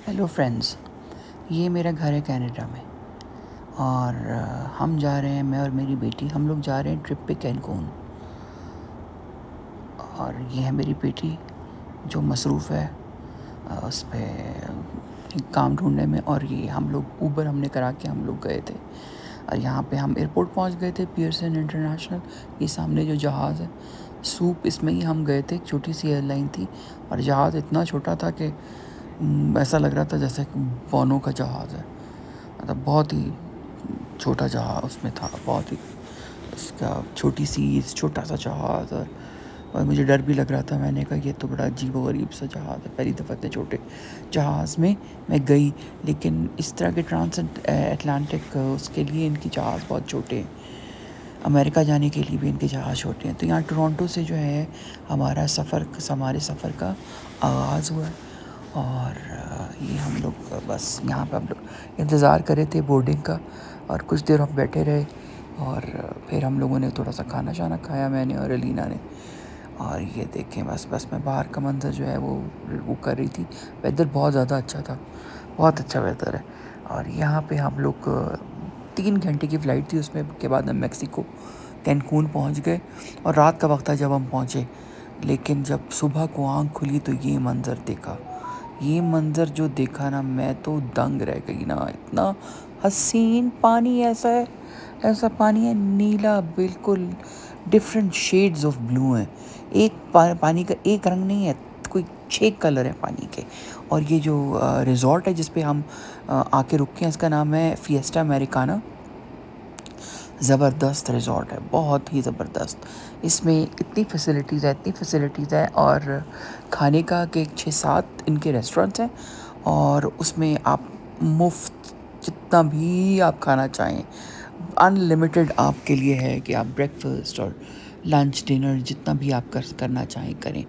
Hello friends, ये मेरा घर है कनाडा में। और हम जा रहे हैं, मैं और मेरी बेटी, हम लोग जा रहे हैं ट्रिप पे कैनकून। और ये है मेरी बेटी जो मसरूफ़ है उस पे काम ढूंढने में। और ये हम लोग ऊबर हमने करा के हम लोग गए थे। और यहाँ पे हम एयरपोर्ट पहुँच गए थे, पियर्सन इंटरनेशनल। ये सामने जो जहाज़ है सूप, इसमें ही हम गए थे। एक छोटी सी एयरलाइन थी और जहाज़ इतना छोटा था कि ऐसा लग रहा था जैसे बोनो का जहाज़ है। मतलब बहुत ही छोटा जहाज़ उसमें था, बहुत ही उसका छोटी सी छोटा सा जहाज़। और मुझे डर भी लग रहा था। मैंने कहा ये तो बड़ा अजीब-व-गरीब सा जहाज़ है। पहली दफ़ा इतने छोटे जहाज़ में मैं गई, लेकिन इस तरह के ट्रांस अटलांटिक उसके लिए इनके जहाज़ बहुत छोटे हैं। अमेरिका जाने के लिए भी इनके जहाज़ छोटे हैं। तो यहाँ टोरंटो से जो है हमारे सफ़र का आगाज़ हुआ। और ये हम लोग बस यहाँ पे हम लोग इंतज़ार कर रहे थे बोर्डिंग का। और कुछ देर हम बैठे रहे और फिर हम लोगों ने थोड़ा सा खाना शाना खाया, मैंने और अलीना ने। और ये देखें, बस मैं बाहर का मंज़र जो है वो कर रही थी। वेदर बहुत ज़्यादा अच्छा था, बहुत अच्छा वेदर है। और यहाँ पे हम लोग 3 घंटे की फ़्लाइट थी, उसमें के बाद हम मैक्सिको कैनकून पहुँच गए। और रात का वक्त था जब हम पहुँचे, लेकिन जब सुबह को आँख खुली तो ये मंज़र देखा। ये मंज़र जो देखा ना, मैं तो दंग रह गई ना। इतना हसीन पानी, ऐसा पानी है, नीला, बिल्कुल डिफरेंट शेड्स ऑफ ब्लू हैं। एक पानी का एक रंग नहीं है, कोई 6 कलर है पानी के। और ये जो रिज़ॉर्ट है जिस पे हम आके रुके हैं, इसका नाम है फिएस्टा अमेरिकाना। ज़बरदस्त रिज़ॉर्ट है, बहुत ही ज़बरदस्त। इसमें इतनी फ़ैसिलिटीज़ है। और खाने का के 6-7 इनके रेस्टोरेंट्स हैं। और उसमें आप मुफ्त जितना भी आप खाना चाहें, अनलिमिटेड आपके लिए है कि आप ब्रेकफास्ट और लंच डिनर जितना भी आप करना चाहें करें।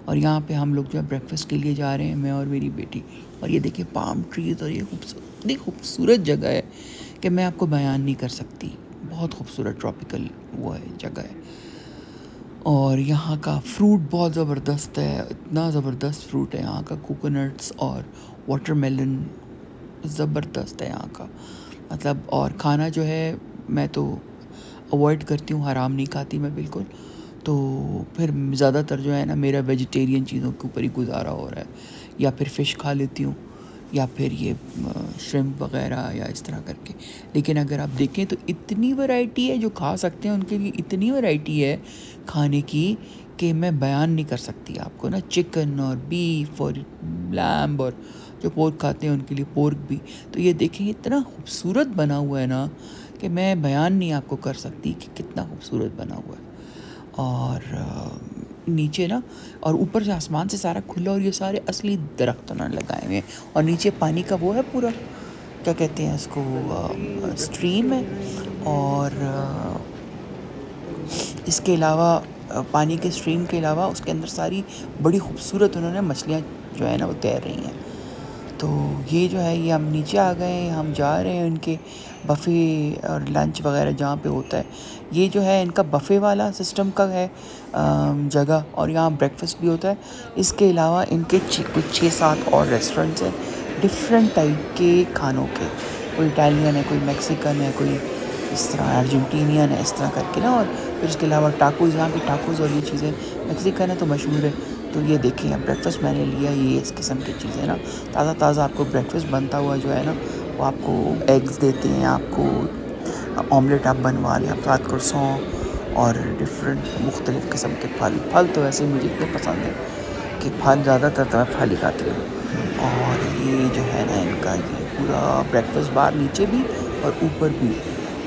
और यहाँ पे हम लोग जो है ब्रेकफास्ट के लिए जा रहे हैं, मैं और मेरी बेटी। और ये देखिए पाम ट्रीज़, और ये इतनी खूबसूरत जगह है कि मैं आपको बयान नहीं कर सकती। बहुत खूबसूरत ट्रॉपिकल वो है जगह है। और यहाँ का फ्रूट बहुत ज़बरदस्त है, इतना ज़बरदस्त फ्रूट है यहाँ का। कोकोनट्स और वाटरमेलन ज़बरदस्त है यहाँ का, मतलब। और खाना जो है मैं तो अवॉइड करती हूँ, हराम नहीं खाती मैं बिल्कुल। तो फिर ज़्यादातर जो है ना, मेरा वेजिटेरियन चीज़ों के ऊपर ही गुजारा हो रहा है। या फिर फ़िश खा लेती हूँ, या फिर ये श्रिम्प वगैरह, या इस तरह करके। लेकिन अगर आप देखें तो इतनी वैरायटी है, जो खा सकते हैं उनके लिए इतनी वैरायटी है खाने की कि मैं बयान नहीं कर सकती आपको ना। चिकन और बीफ और लैम्ब, और जो पोर्क खाते हैं उनके लिए पोर्क भी। तो ये देखें इतना खूबसूरत बना हुआ है ना कि मैं बयान नहीं आपको कर सकती कि कितना खूबसूरत बना हुआ है। और नीचे ना, और ऊपर से आसमान से सारा खुला, और ये सारे असली दरख्त उन्होंने लगाए हुए हैं। और नीचे पानी का वो है पूरा, क्या कहते हैं इसको, स्ट्रीम है। और इसके अलावा पानी के स्ट्रीम के अलावा उसके अंदर सारी बड़ी खूबसूरत उन्होंने मछलियाँ जो है ना वो तैर रही हैं। तो ये जो है, ये हम नीचे आ गए, हम जा रहे हैं इनके बफ़े और लंच वगैरह जहाँ पे होता है। ये जो है इनका बफ़े वाला सिस्टम का है जगह, और यहाँ ब्रेकफास्ट भी होता है। इसके अलावा इनके कुछ 6-7 और रेस्टोरेंट्स हैं डिफरेंट टाइप के खानों के। कोई इटालियन है, कोई मैक्सिकन है, कोई इस तरह अर्जेंटीनियन है, इस तरह करके ना। और फिर इसके अलावा टाकोज़, यहाँ की टाकोज़ और ये चीज़ें, मैक्सिकन है तो मशहूर है। तो ये देखिए, अब ब्रेकफास्ट मैंने लिया, ये इस किस्म की चीज़ें ना, ताज़ा आपको ब्रेकफास्ट बनता हुआ जो है ना, वो आपको एग्स देते हैं, आपको ऑमलेट आप बनवा लें, आप साथ क्रॉसों और डिफरेंट मुख्तलिफ़ किस्म के फल तो वैसे मुझे इतने पसंद है कि फल ज़्यादातर तो मैं फल ही खाती हूँ। और ये जो है ना इनका ये पूरा ब्रेकफास्ट, बाहर नीचे भी और ऊपर भी।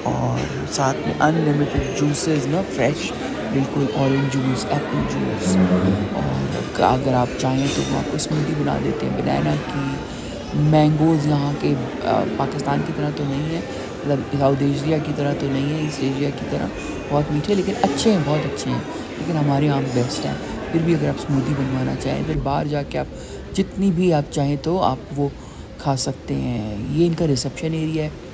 और साथ में अनलिमिटेड जूसेस ना, फ्रेश बिल्कुल, ऑरेंज जूस, एप्पल जूस। और अगर आप चाहें तो वो आपको स्मूदी बना देते हैं बनाना की। मैंगोज़ यहाँ के पाकिस्तान की तरह तो नहीं है, मतलब साउथ एशिया की तरह तो नहीं है, ईस्ट एशिया की तरह बहुत मीठे, लेकिन अच्छे हैं, बहुत अच्छे हैं। लेकिन हमारे यहाँ बेस्ट हैं। फिर भी अगर आप स्मूदी बनवाना चाहें, फिर बाहर जाके आप जितनी भी आप चाहें तो आप वो खा सकते हैं। ये इनका रिसेप्शन एरिया है।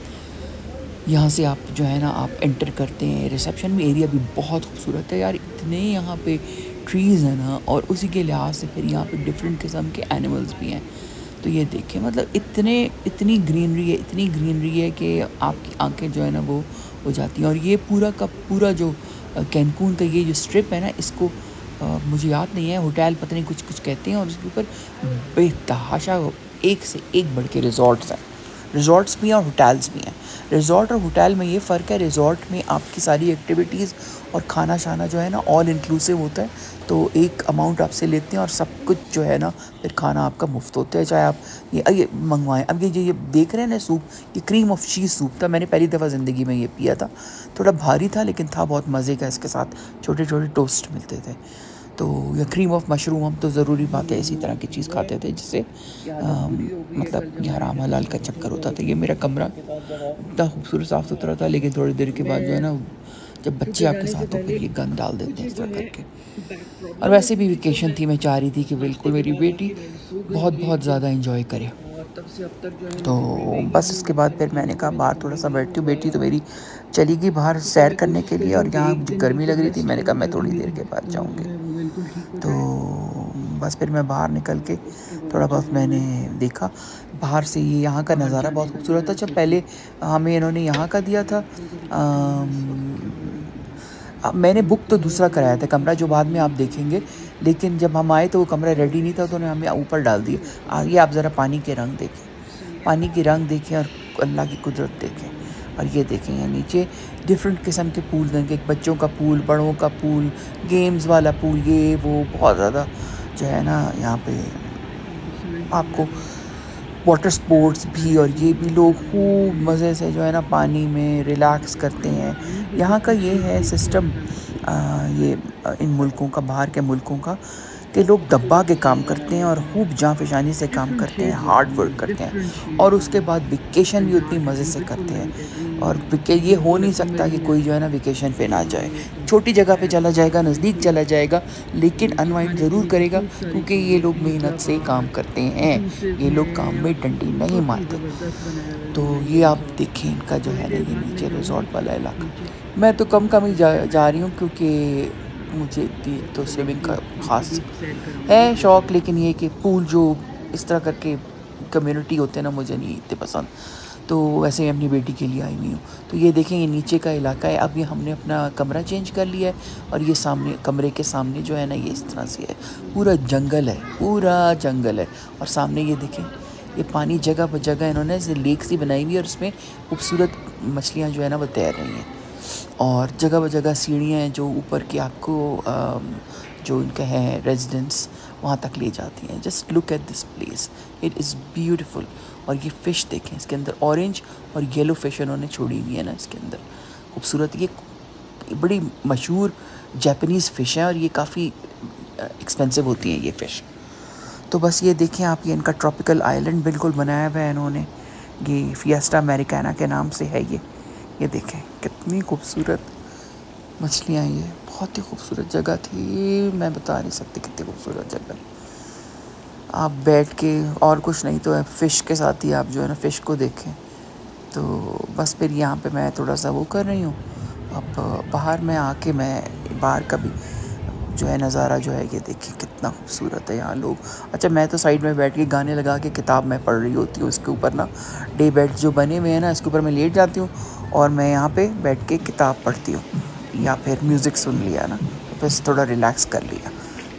यहाँ से आप जो है ना, आप एंटर करते हैं, रिसेप्शन में एरिया भी बहुत खूबसूरत है यार। इतने यहाँ पे ट्रीज़ हैं ना, और उसी के लिहाज से फिर यहाँ पे डिफरेंट किस्म के एनिमल्स भी हैं। तो ये देखिए मतलब इतनी ग्रीनरी है कि आपकी आंखें जो है ना वो हो जाती हैं। और ये पूरा का पूरा जो कैनकून का ये जो स्ट्रिप है ना, इसको मुझे याद नहीं है, होटल पता नहीं कुछ कुछ कहते हैं, और उसके ऊपर बेतहाशा एक से एक बढ़ के रिजॉर्ट्स हैं। रिजॉर्ट्स भी हैं और होटल्स भी हैं। रिजॉर्ट और होटल में ये फ़र्क है, रिजॉर्ट में आपकी सारी एक्टिविटीज़ और खाना शाना जो है ना ऑल इंक्लूसिव होता है, तो एक अमाउंट आपसे लेते हैं और सब कुछ जो है ना फिर खाना आपका मुफ्त होता है, चाहे आप ये मंगवाएं। अब ये देख रहे हैं ना सूप, ये क्रीम ऑफ चीज़ सूप था, मैंने पहली दफ़ा ज़िंदगी में ये पिया था। थोड़ा भारी था लेकिन था बहुत मज़े का, इसके साथ छोटे छोटे टोस्ट मिलते थे। तो ये क्रीम ऑफ मशरूम हम तो ज़रूरी बात है इसी तरह की चीज़ खाते थे, जिससे मतलब ये हराम हलाल का चक्कर होता था। ये मेरा कमरा इतना खूबसूरत साफ़ सुथरा था, लेकिन थोड़ी देर के बाद जो है ना जब बच्चे आपके साथ हो फिर ये गंद डाल देते हैं इस तरह करके। और वैसे भी वेकेशन थी, मैं चाह रही थी कि बिल्कुल मेरी बेटी बहुत बहुत ज़्यादा इंजॉय करे। तो बस उसके बाद फिर मैंने कहा बाहर थोड़ा सा बैठती हूँ, बेटी तो मेरी चली गई बाहर सैर करने के लिए, और यहाँ मुझे गर्मी लग रही थी, मैंने कहा मैं थोड़ी देर के बाद जाऊँगी। तो बस फिर मैं बाहर निकल के थोड़ा बहुत मैंने देखा बाहर से, ये यहाँ का नज़ारा बहुत खूबसूरत था। जब पहले हमें इन्होंने यहाँ का दिया था, मैंने बुक तो दूसरा कराया था कमरा जो बाद में आप देखेंगे, लेकिन जब हम आए तो वो कमरा रेडी नहीं था, तो उन्होंने हमें ऊपर डाल दिया। आगे आप ज़रा पानी के रंग देखें और अल्लाह की कुदरत देखें। और ये देखें यहाँ नीचे डिफरेंट किस्म के पूल देंगे, एक बच्चों का पूल, बड़ों का पूल, गेम्स वाला पूल, ये वो बहुत ज़्यादा जो है ना यहाँ पे आपको वाटर स्पोर्ट्स भी, और ये भी लोग खूब मज़े से जो है ना पानी में रिलैक्स करते हैं। यहाँ का ये है सिस्टम, ये इन मुल्कों का, बाहर के मुल्कों का, कि लोग दब्बा के काम करते हैं और खूब जांफशानी से काम करते हैं, हार्ड वर्क करते हैं, और उसके बाद वेकेशन भी उतनी मज़े से करते हैं। और ये हो नहीं सकता कि कोई जो है ना वेकेशन पे ना जाए, छोटी जगह पे चला जाएगा, नज़दीक चला जाएगा, लेकिन अनवाइंड ज़रूर करेगा, क्योंकि ये लोग मेहनत से काम करते हैं, ये लोग काम में डंडी नहीं मारते। तो ये आप देखें इनका जो है ना ये नीचे रिजॉर्ट वाला इलाका। मैं तो कम ही जा रही हूँ, क्योंकि मुझे तो स्विमिंग का ख़ास है शौक़, लेकिन ये कि पूल जो इस तरह करके कम्युनिटी होते हैं ना मुझे नहीं इतने पसंद, तो वैसे मैं अपनी बेटी के लिए आई हुई हूँ। तो ये देखें ये नीचे का इलाका है। अब ये हमने अपना कमरा चेंज कर लिया है, और ये सामने कमरे के सामने जो है ना ये इस तरह से है, पूरा जंगल है। और सामने ये देखें ये पानी जगह पर जगह इन्होंने ऐसे लेक सी बनाई हुई है, और उसमें खूबसूरत मछलियाँ जो है ना वो तैर रही हैं, और जगह ब जगह सीढ़ियाँ हैं जो ऊपर की आपको जो इनका है रेजिडेंस वहाँ तक ले जाती हैं। Just look at this place, it is beautiful. और ये फ़िश देखें, इसके अंदर ऑरेंज और येलो फ़िश उन्होंने छोड़ी हुई है ना इसके अंदर, खूबसूरत। ये बड़ी मशहूर जापानीज़ फ़िश है, और ये काफ़ी एक्सपेंसिव होती हैं ये फ़िश। तो बस ये देखें आप, ये इनका ट्रॉपिकल आइलैंड बिल्कुल बनाया हुआ है इन्होंने, ये फिएस्टा अमेरिकाना के नाम से है ये देखें कितनी खूबसूरत मछलियाँ, ये बहुत ही खूबसूरत जगह थी, मैं बता नहीं सकती कितनी खूबसूरत जगह। आप बैठ के और कुछ नहीं तो फ़िश के साथ ही आप जो है ना फ़िश को देखें। तो बस फिर यहाँ पे मैं थोड़ा सा वो कर रही हूँ। अब बाहर में आके मैं बाहर का भी जो है नज़ारा जो है ये देखिए कितना खूबसूरत है यहाँ लोग। अच्छा मैं तो साइड में बैठ के गाने लगा के किताब मैं पढ़ रही होती हूँ, इसके ऊपर ना डे बेड जो बने हुए हैं ना इसके ऊपर मैं लेट जाती हूँ, और मैं यहाँ पे बैठ के किताब पढ़ती हूँ, या फिर म्यूज़िक सुन लिया ना, बस थोड़ा रिलैक्स कर लिया।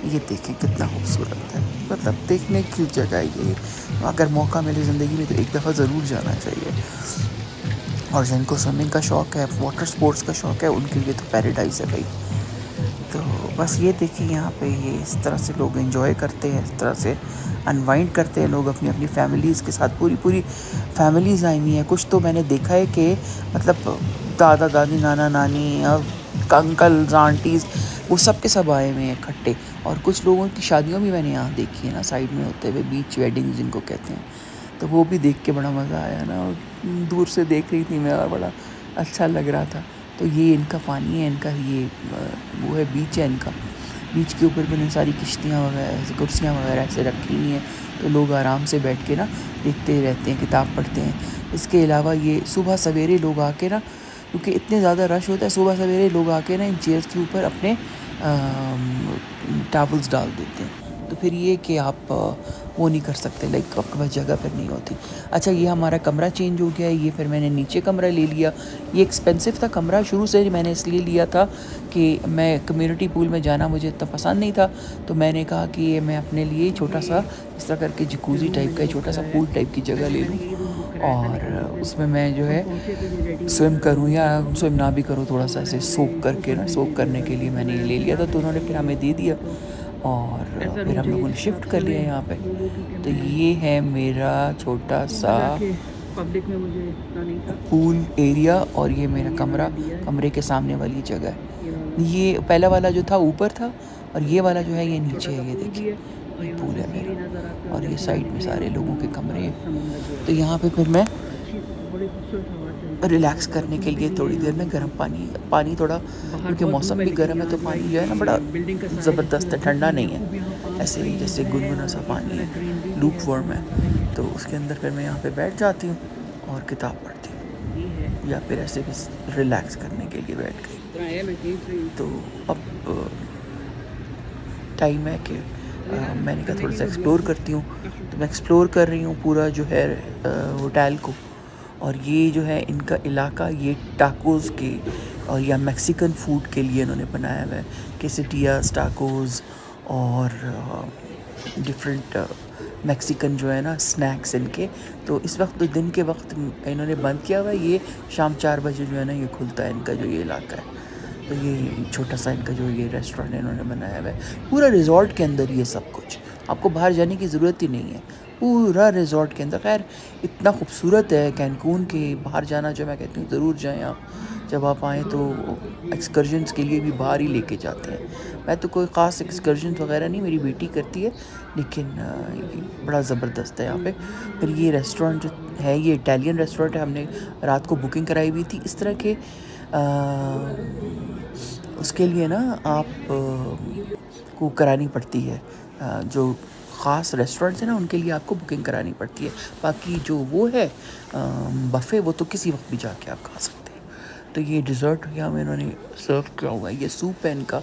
ये देखें कितना खूबसूरत है, मतलब देखने की जगह ये, अगर मौका मिले ज़िंदगी में तो एक दफ़ा ज़रूर जाना चाहिए। और जिनको स्विमिंग का शौक़ है, वाटर स्पोर्ट्स का शौक़ है, उनके लिए तो पैराडाइज़ है भाई। तो बस ये देखिए यहाँ पे ये इस तरह से लोग एंजॉय करते हैं, इस तरह से अनवाइंड करते हैं लोग अपनी अपनी फैमिलीज़ के साथ। पूरी फैमिलीज़ आई हुई हैं। कुछ तो मैंने देखा है कि मतलब दादा दादी, नाना नानी और अंकल्स आंटीज़ वो सब के सब आए हुए हैं इकट्ठे। और कुछ लोगों की शादियों भी मैंने यहाँ देखी है ना, साइड में होते हुए बीच वेडिंग जिनको कहते हैं, तो वो भी देख के बड़ा मज़ा आया ना। और दूर से देख रही थी मैं और बड़ा अच्छा लग रहा था। तो ये इनका पानी है, इनका ये वो है बीच है इनका। बीच के ऊपर भी सारी किश्तियाँ वगैरह, कुर्सियाँ वगैरह ऐसे रखी हुई हैं, तो लोग आराम से बैठ के ना देखते रहते हैं, किताब पढ़ते हैं। इसके अलावा ये सुबह सवेरे लोग आके ना, क्योंकि इतने ज़्यादा रश होता है, सुबह सवेरे लोग आके ना इन चेयर्स के ऊपर अपने टावल्स डाल देते हैं, तो फिर ये कि आप वो नहीं कर सकते, लाइक आपके पास जगह फिर नहीं होती। अच्छा, ये हमारा कमरा चेंज हो गया है, ये फिर मैंने नीचे कमरा ले लिया। ये एक्सपेंसिव था कमरा, शुरू से मैंने इसलिए लिया था कि मैं कम्युनिटी पूल में जाना मुझे इतना पसंद नहीं था, तो मैंने कहा कि ये मैं अपने लिए छोटा सा इस तरह करके जकूज़ी टाइप का छोटा सा पूल टाइप की जगह ले लूँ और उसमें मैं जो है स्विम करूँ या स्विम ना भी करूँ, थोड़ा सा ऐसे सोक करके ना, सोक करने के लिए मैंने ये ले लिया था। तो उन्होंने फिर हमें दे दिया और फिर हम लोगों ने शिफ्ट कर लिया यहाँ पे। तो ये है मेरा छोटा सा पब्लिक में मुझे इतना नहीं था पूल एरिया और ये मेरा कमरा, कमरे के सामने वाली जगह है। ये पहला वाला जो था ऊपर था और ये वाला जो है ये नीचे है। ये देखिए ये पूल है मेरा और ये साइड में सारे लोगों के कमरे हैं। तो यहाँ पे फिर मैं रिलैक्स करने के लिए थोड़ी देर में गर्म पानी थोड़ा, क्योंकि मौसम भी गर्म है तो पानी जो है ना बड़ा ज़बरदस्त है, ठंडा नहीं है, ऐसे ही जैसे गुनगुना सा पानी है, लूप वार्म है। तो उसके अंदर फिर मैं यहाँ पे बैठ जाती हूँ और किताब पढ़ती हूँ या फिर ऐसे भी रिलैक्स करने के लिए बैठ गई। तो अब टाइम है कि मैंने कहा थोड़ा सा एक्सप्लोर करती हूँ। तो मैं एक्सप्लोर कर रही हूँ पूरा जो है होटल को। और ये जो है इनका इलाका ये टाकोज़ के और या मैक्सिकन फूड के लिए इन्होंने बनाया हुआ है, quesadillas, टाकोज़ और डिफरेंट मैक्सिकन जो है ना स्नैक्स इनके। तो इस वक्त तो दिन के वक्त इन्होंने बंद किया हुआ है, ये शाम 4 बजे जो है ना ये खुलता है इनका जो ये इलाका है। तो ये छोटा सा इनका जो ये रेस्टोरेंट इन्होंने बनाया हुआ है पूरा रिजॉर्ट के अंदर, ये सब कुछ आपको बाहर जाने की ज़रूरत ही नहीं है, पूरा रिजॉर्ट के अंदर। खैर इतना खूबसूरत है कैनकून के, बाहर जाना जो मैं कहती हूँ ज़रूर जाएं आप, जब आप आएँ तो एक्सकर्जन्स के लिए भी बाहर ही लेके जाते हैं। मैं तो कोई ख़ास एक्सकर्जन वगैरह नहीं, मेरी बेटी करती है, लेकिन ये बड़ा ज़बरदस्त है यहाँ पे। फिर ये रेस्टोरेंट जो है ये इटालियन रेस्टोरेंट है, हमने रात को बुकिंग कराई हुई थी। इस तरह के उसके लिए ना आप को करानी पड़ती है, जो ख़ास रेस्टोरेंट्स हैं ना उनके लिए आपको बुकिंग करानी पड़ती है। बाकी जो वो है बफ़े, वो तो किसी वक्त भी जाके आप खा सकते हैं। तो ये डिज़र्ट यहाँ में इन्होंने सर्व किया हुआ है, ये सूप है इनका।